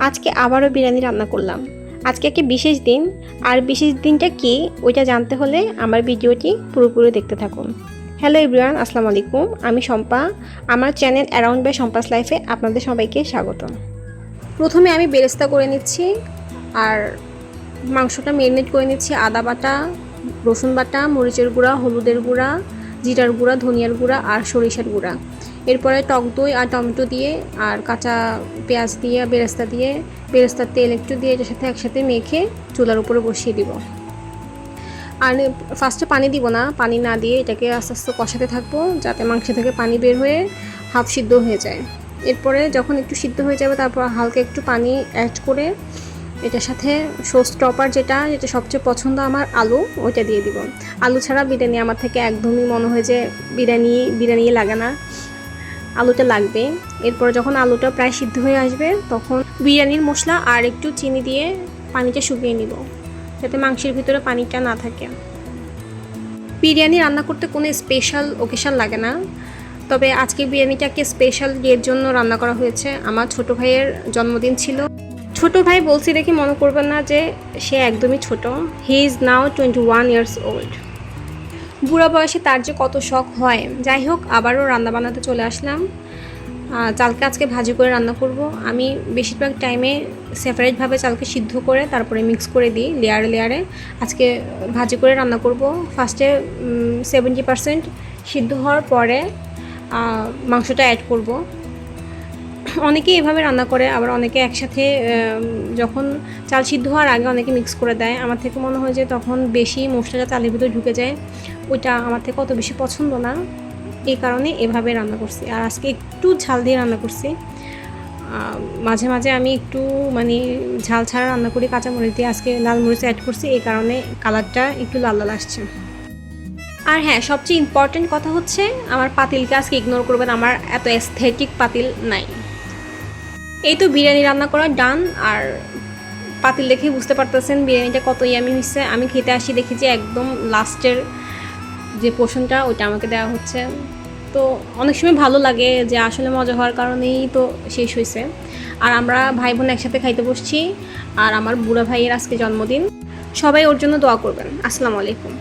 আজকে আবারও বিরিয়ানি রান্না করলাম। আজকে একটি বিশেষ দিন, আর বিশেষ দিনটা কি ওইটা জানতে হলে আমার ভিডিওটি পুরোপুরি দেখতে থাকুন। হ্যালো এভরিওয়ান, আসসালামু আলাইকুম। আমি শম্পা। আমার চ্যানেল অ্যারাউন্ড বাই শম্পাস লাইফে আপনাদের সবাইকে স্বাগত। প্রথমে আমি বেরেস্তা করে নিচ্ছি, আর মাংসটা ম্যারিনেট করে নিচ্ছি। আদা বাটা, রসুন বাটা, মরিচের গুঁড়া, হলুদের গুঁড়া, জিরার গুঁড়া, ধনিয়ার গুঁড়া আর সরিষার গুঁড়া। এরপরে টক দই আর টমেটো দিয়ে আর কাঁচা পেঁয়াজ দিয়ে বেরেস্তা দিয়ে বেরেস্তার তেল একটু দিয়ে এটার সাথে একসাথে মেখে চুলার উপরে বসিয়ে দিব। আর ফার্স্টে পানি দিব না, পানি না দিয়ে এটাকে আস্তে আস্তে কষাতে থাকবো যাতে মাংস থেকে পানি বের হয়ে হাফ সিদ্ধ হয়ে যায়। এরপরে যখন একটু সিদ্ধ হয়ে যাবে তারপর হালকা একটু পানি অ্যাড করে এটার সাথে শো স্টপার যেটা সবচেয়ে পছন্দ আমার, আলু, ওইটা দিয়ে দিব। আলু ছাড়া বিরিয়ানি আমার থেকে একদমই মনে হয় যে বিরিয়ানি লাগে না, আলুটা লাগবে। এরপর যখন আলুটা প্রায় সিদ্ধ হয়ে আসবে তখন বিরিয়ানির মশলা আর একটু চিনি দিয়ে পানিটা শুকিয়ে নিব যাতে মাংসের ভিতরে পানিটা না থাকে। বিরিয়ানি রান্না করতে কোনো স্পেশাল ওকেশন লাগে না, তবে আজকে বিরিয়ানিটাকে স্পেশাল ডের জন্য রান্না করা হয়েছে। আমার ছোট ভাইয়ের জন্মদিন ছিল। ছোট ভাই বলছি দেখে মনে করবেন না যে সে একদমই ছোট। He is now 21 years old. বুড়া বয়সে তার যে কত শখ হয়। যাই হোক, আবারও রান্না বানাতে চলে আসলাম। চালকে আজকে ভাজি করে রান্না করব। আমি বেশিরভাগ টাইমে সেপারেটভাবে চালকে সিদ্ধ করে তারপরে মিক্স করে দিই লেয়ারে। আজকে ভাজি করে রান্না করব। ফার্স্টে 70% সিদ্ধ হওয়ার পরে মাংসটা অ্যাড করব। অনেকে এভাবে রান্না করে, আবার অনেকে একসাথে যখন চাল সিদ্ধ হওয়ার আগে অনেকে মিক্স করে দেয়। আমার থেকে মনে হয় যে তখন বেশি মশলাটা চালের ভিতরে ঢুকে যায়, ওইটা আমার থেকে অত বেশি পছন্দ না। এই কারণে এভাবে রান্না করছি। আর আজকে একটু ঝাল দিয়ে রান্না করছি। মাঝে মাঝে আমি একটু ঝাল ছাড়া রান্না করি, কাঁচামরিচ দিয়ে। আজকে লাল মরিচ অ্যাড করছি, এই কারণে কালারটা একটু লাল লাল আসছে। আর হ্যাঁ, সবচেয়ে ইম্পর্টেন্ট কথা হচ্ছে আমার পাতিলকে আজকে ইগনোর করবেন, আমার এত এস্থেটিক পাতিল নাই। এই তো বিরিয়ানি রান্না করা ডান। আর পাতিল দেখেই বুঝতে পারতেছেন বিরিয়ানিটা কত ইয়ামি হচ্ছে। আমি খেতে আসি দেখি যে একদম লাস্টের যে পোর্শনটা ওইটা আমাকে দেওয়া হচ্ছে। তো অনেক সময় ভালো লাগে যে আসলে মজা হওয়ার কারণেই তো শেষ হয়েছে। আর আমরা ভাই বোন একসাথে খাইতে বসছি। আর আমার বুড়া ভাইয়ের আজকে জন্মদিন, সবাই ওর জন্য দোয়া করবেন। আসসালামু আলাইকুম।